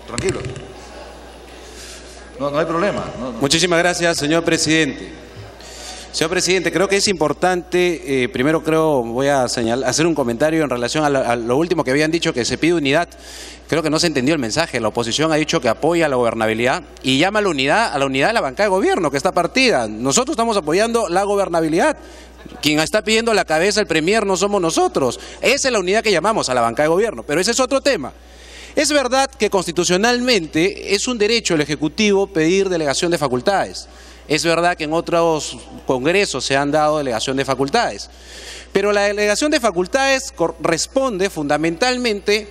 tranquilo. No hay problema. Muchísimas gracias, señor presidente. Señor presidente, creo que es importante, voy a hacer un comentario en relación a lo último que habían dicho, que se pide unidad. Creo que no se entendió el mensaje. La oposición ha dicho que apoya la gobernabilidad y llama a la unidad de la bancada de gobierno, que está partida. Nosotros estamos apoyando la gobernabilidad. Quien está pidiendo la cabeza del premier no somos nosotros. Esa es la unidad que llamamos a la bancada de gobierno, pero ese es otro tema. Es verdad que constitucionalmente es un derecho del Ejecutivo pedir delegación de facultades. Es verdad que en otros congresos se han dado delegación de facultades. Pero la delegación de facultades responde fundamentalmente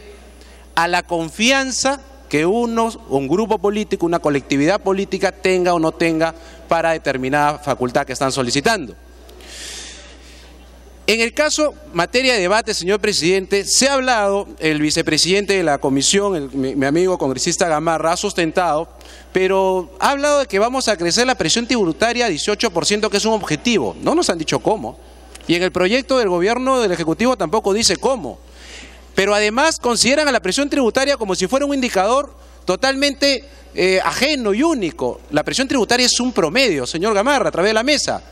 a la confianza que un grupo político, una colectividad política tenga o no tenga para determinada facultad que están solicitando. En el caso, materia de debate, señor presidente, se ha hablado, el vicepresidente de la comisión, mi amigo congresista Gamarra, ha sustentado, pero ha hablado de que vamos a crecer la presión tributaria a 18%, que es un objetivo. No nos han dicho cómo. Y en el proyecto del gobierno del Ejecutivo tampoco dice cómo. Pero además consideran a la presión tributaria como si fuera un indicador totalmente ajeno y único. La presión tributaria es un promedio, señor Gamarra, a través de la mesa,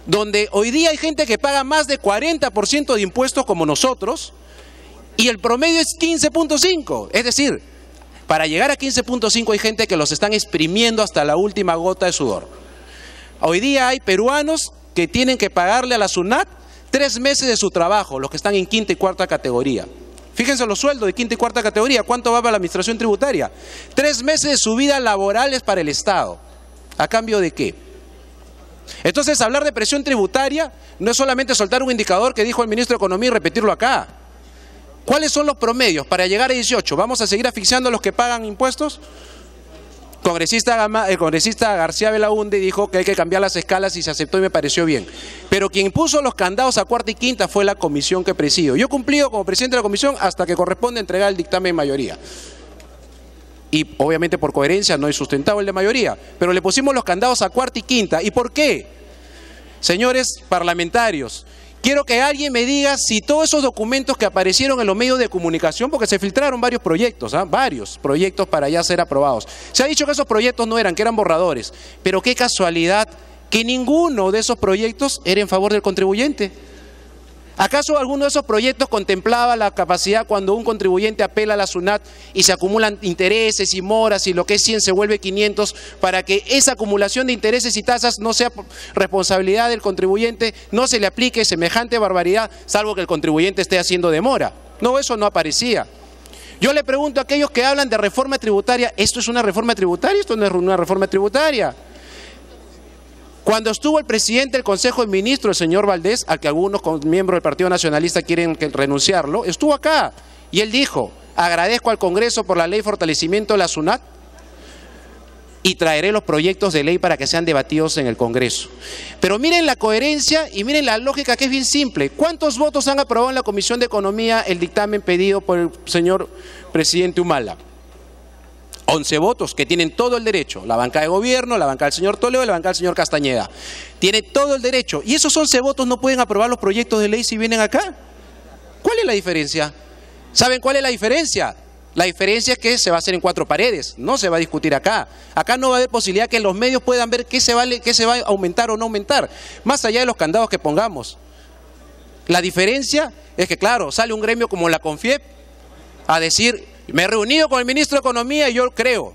donde hoy día hay gente que paga más de 40% de impuestos como nosotros y el promedio es 15.5. Es decir, para llegar a 15.5 hay gente que los están exprimiendo hasta la última gota de sudor. Hoy día hay peruanos que tienen que pagarle a la SUNAT 3 meses de su trabajo, los que están en quinta y cuarta categoría. Fíjense los sueldos de quinta y cuarta categoría, ¿cuánto va para la administración tributaria? 3 meses de su vida laborales para el Estado. ¿A cambio de qué? Entonces, hablar de presión tributaria no es solamente soltar un indicador que dijo el ministro de Economía y repetirlo acá. ¿Cuáles son los promedios para llegar a 18? ¿Vamos a seguir asfixiando a los que pagan impuestos? El congresista García Belaúnde dijo que hay que cambiar las escalas y se aceptó y me pareció bien. Pero quien puso los candados a cuarta y quinta fue la comisión que presido. Yo he cumplido como presidente de la comisión hasta que corresponde entregar el dictamen en mayoría. Y obviamente por coherencia no he sustentado el de mayoría, pero le pusimos los candados a cuarta y quinta. ¿Y por qué? Señores parlamentarios, quiero que alguien me diga si todos esos documentos que aparecieron en los medios de comunicación, porque se filtraron varios proyectos para ya ser aprobados. Se ha dicho que esos proyectos no eran, que eran borradores, pero qué casualidad que ninguno de esos proyectos era en favor del contribuyente. ¿Acaso alguno de esos proyectos contemplaba la capacidad cuando un contribuyente apela a la SUNAT y se acumulan intereses y moras y lo que es 100 se vuelve 500 para que esa acumulación de intereses y tasas no sea responsabilidad del contribuyente, no se le aplique semejante barbaridad, salvo que el contribuyente esté haciendo demora? No, eso no aparecía. Yo le pregunto a aquellos que hablan de reforma tributaria, ¿esto es una reforma tributaria? Esto no es una reforma tributaria. Cuando estuvo el presidente del Consejo de Ministros, el señor Valdés, al que algunos miembros del Partido Nacionalista quieren renunciarlo, estuvo acá y él dijo: agradezco al Congreso por la ley de fortalecimiento de la SUNAT y traeré los proyectos de ley para que sean debatidos en el Congreso. Pero miren la coherencia y miren la lógica, que es bien simple. ¿Cuántos votos han aprobado en la Comisión de Economía el dictamen pedido por el señor presidente Humala? 11 votos, que tienen todo el derecho. La bancada de gobierno, la bancada del señor Toledo y la bancada del señor Castañeda. Tiene todo el derecho. Y esos 11 votos no pueden aprobar los proyectos de ley si vienen acá. ¿Cuál es la diferencia? ¿Saben cuál es la diferencia? La diferencia es que se va a hacer en 4 paredes, no se va a discutir acá. Acá no va a haber posibilidad que los medios puedan ver qué se va a aumentar o no aumentar, más allá de los candados que pongamos. La diferencia es que, claro, sale un gremio como la CONFIEP a decir: me he reunido con el ministro de Economía y yo creo.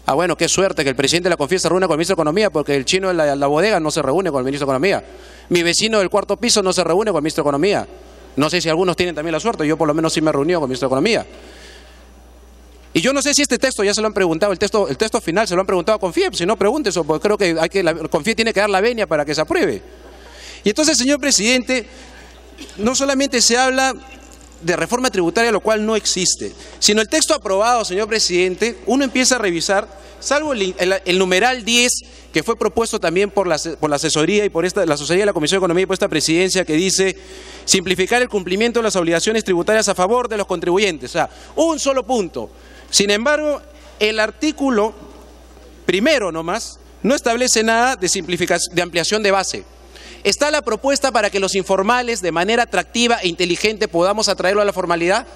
Ah, bueno, qué suerte que el presidente de la CONFIEP se reúne con el ministro de Economía, porque el chino de la bodega no se reúne con el ministro de Economía. Mi vecino del 4º piso no se reúne con el ministro de Economía. No sé si algunos tienen también la suerte, yo por lo menos sí me he reunido con el ministro de Economía. Y yo no sé si este texto ya se lo han preguntado, el texto final se lo han preguntado a CONFIEP, si no pregunte eso, porque creo que la CONFIEP tiene que dar la venia para que se apruebe. Y entonces, señor presidente, no solamente se habla de reforma tributaria, lo cual no existe, sino el texto aprobado, señor presidente, uno empieza a revisar, salvo el numeral 10, que fue propuesto también por la asesoría y por la asesoría de la Comisión de Economía y por esta presidencia, que dice simplificar el cumplimiento de las obligaciones tributarias a favor de los contribuyentes. O sea, un solo punto. Sin embargo, el artículo primero nomás no establece nada de ampliación de base. ¿Está la propuesta para que los informales, de manera atractiva e inteligente, podamos atraerlo a la formalidad?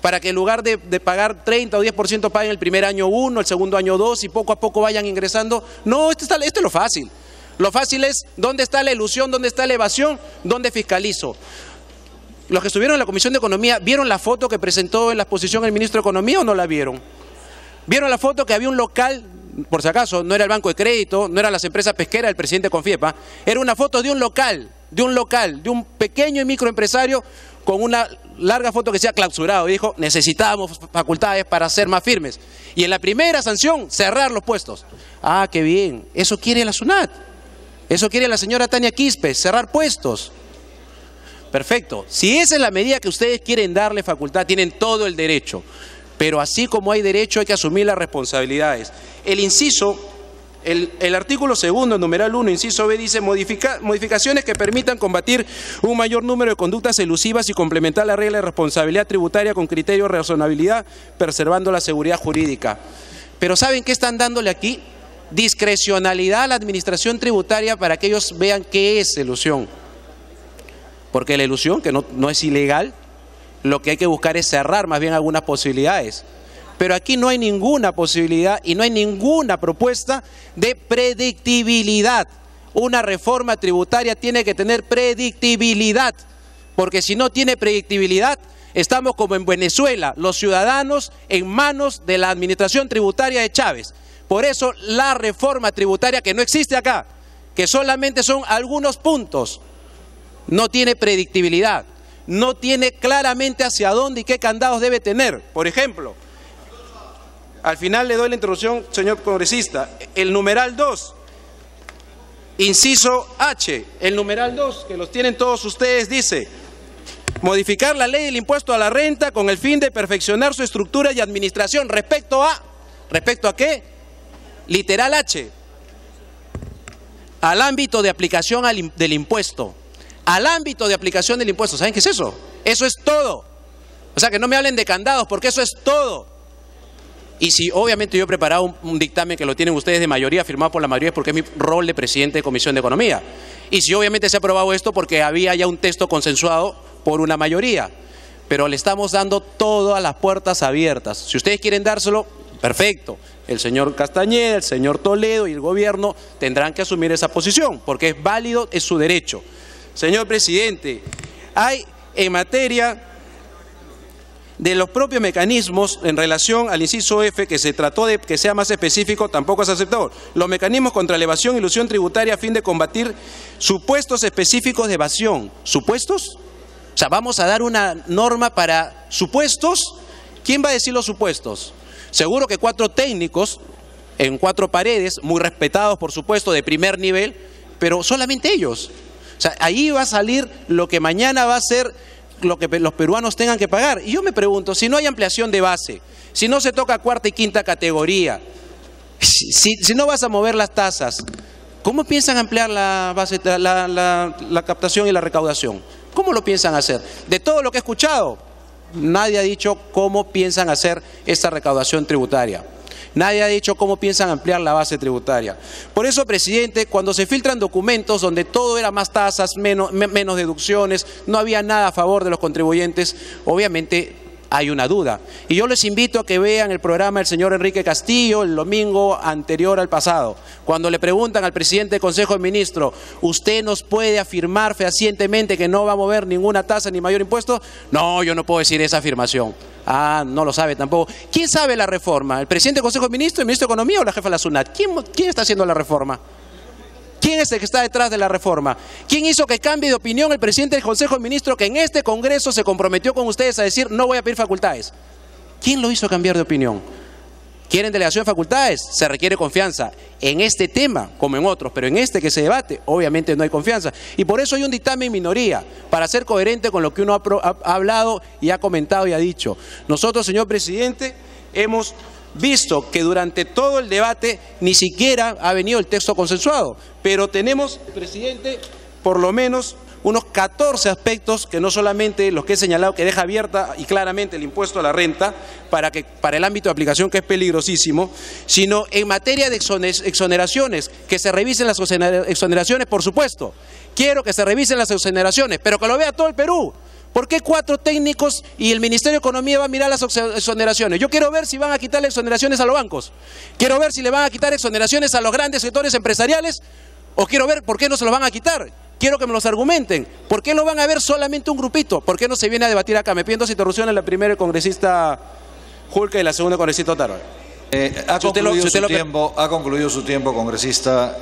para que en lugar de pagar 30 o 10% paguen el primer año 1, el segundo año 2 y poco a poco vayan ingresando. No, esto es lo fácil. Lo fácil es dónde está la ilusión, dónde está la evasión, dónde fiscalizo. Los que estuvieron en la Comisión de Economía, ¿vieron la foto que presentó en la exposición el ministro de Economía o no la vieron? ¿Vieron la foto que había un local, por si acaso, no era el Banco de Crédito, no eran las empresas pesqueras del presidente Confiepa, era una foto de un local, de un pequeño y microempresario con una larga foto que decía clausurado y dijo, necesitamos facultades para ser más firmes. Y en la primera sanción, cerrar los puestos. Ah, qué bien, eso quiere la SUNAT, eso quiere la señora Tania Quispe, cerrar puestos. Perfecto, si esa es la medida que ustedes quieren darle facultad, tienen todo el derecho, pero así como hay derecho hay que asumir las responsabilidades. El inciso, el artículo segundo, numeral 1, inciso B, dice modificaciones que permitan combatir un mayor número de conductas elusivas y complementar la regla de responsabilidad tributaria con criterio de razonabilidad, preservando la seguridad jurídica. Pero ¿saben qué están dándole aquí? Discrecionalidad a la administración tributaria para que ellos vean qué es elusión. Porque la elusión, que no es ilegal, lo que hay que buscar es cerrar más bien algunas posibilidades. Pero aquí no hay ninguna posibilidad y no hay ninguna propuesta de predictibilidad. Una reforma tributaria tiene que tener predictibilidad, porque si no tiene predictibilidad, estamos como en Venezuela, los ciudadanos en manos de la administración tributaria de Chávez. Por eso la reforma tributaria, que no existe acá, que solamente son algunos puntos, no tiene predictibilidad, no tiene claramente hacia dónde y qué candados debe tener. Por ejemplo, al final le doy la introducción, señor congresista, el numeral 2, inciso H, el numeral 2, que los tienen todos ustedes, dice, modificar la ley del impuesto a la renta con el fin de perfeccionar su estructura y administración. ¿Respecto a qué? Literal H, al ámbito de aplicación del impuesto. Al ámbito de aplicación del impuesto. ¿Saben qué es eso? Eso es todo. O sea, que no me hablen de candados, porque eso es todo. Y si obviamente yo he preparado un dictamen que lo tienen ustedes de mayoría, firmado por la mayoría, es porque es mi rol de presidente de Comisión de Economía. Y si obviamente se ha aprobado esto, porque había ya un texto consensuado por una mayoría. Pero le estamos dando todas las puertas abiertas. Si ustedes quieren dárselo, perfecto. El señor Castañeda, el señor Toledo y el gobierno tendrán que asumir esa posición, porque es válido, es su derecho. Señor presidente, hay en materia de los propios mecanismos en relación al inciso F, que se trató de que sea más específico, tampoco es aceptado. Los mecanismos contra la evasión y elusión tributaria a fin de combatir supuestos específicos de evasión. ¿Supuestos? O sea, vamos a dar una norma para supuestos. ¿Quién va a decir los supuestos? Seguro que 4 técnicos en 4 paredes, muy respetados por supuesto, de primer nivel, pero solamente ellos. O sea, ahí va a salir lo que mañana va a ser lo que los peruanos tengan que pagar. Y yo me pregunto, si no hay ampliación de base, si no se toca 4ª y 5ª categoría, si no vas a mover las tasas, ¿cómo piensan ampliar la base, la captación y la recaudación? ¿Cómo lo piensan hacer? De todo lo que he escuchado, nadie ha dicho cómo piensan hacer esta recaudación tributaria. Nadie ha dicho cómo piensan ampliar la base tributaria. Por eso, presidente, cuando se filtran documentos donde todo era más tasas, menos deducciones, no había nada a favor de los contribuyentes, obviamente hay una duda. Y yo les invito a que vean el programa del señor Enrique Castillo el domingo anterior al pasado, cuando le preguntan al presidente del Consejo de Ministros, ¿usted nos puede afirmar fehacientemente que no va a mover ninguna tasa ni mayor impuesto? No, yo no puedo decir esa afirmación. Ah, no lo sabe tampoco. ¿Quién sabe la reforma? ¿El presidente del Consejo de Ministros, el ministro de Economía o la jefa de la SUNAT? ¿Quién está haciendo la reforma? ¿Quién es el que está detrás de la reforma? ¿Quién hizo que cambie de opinión el presidente del Consejo de Ministros, que en este Congreso se comprometió con ustedes a decir no voy a pedir facultades? ¿Quién lo hizo cambiar de opinión? ¿Quieren delegación de facultades? Se requiere confianza en este tema como en otros, pero en este que se debate obviamente no hay confianza. Y por eso hay un dictamen minoría, para ser coherente con lo que uno ha hablado y ha comentado y ha dicho. Nosotros, señor presidente, hemos visto que durante todo el debate ni siquiera ha venido el texto consensuado, pero tenemos, presidente, por lo menos unos 14 aspectos que no solamente los que he señalado, que deja abierta y claramente el impuesto a la renta para el ámbito de aplicación, que es peligrosísimo, sino en materia de exoneraciones, que se revisen las exoneraciones, por supuesto. Quiero que se revisen las exoneraciones, pero que lo vea todo el Perú. ¿Por qué 4 técnicos y el Ministerio de Economía va a mirar las exoneraciones? Yo quiero ver si van a quitarle exoneraciones a los bancos. Quiero ver si le van a quitar exoneraciones a los grandes sectores empresariales. O quiero ver por qué no se los van a quitar. Quiero que me los argumenten. ¿Por qué lo van a ver solamente un grupito? ¿Por qué no se viene a debatir acá? Me pido 2 interrupciones, la primera el congresista Julca y la segunda el congresista Otaro. Ha concluido su tiempo, congresista.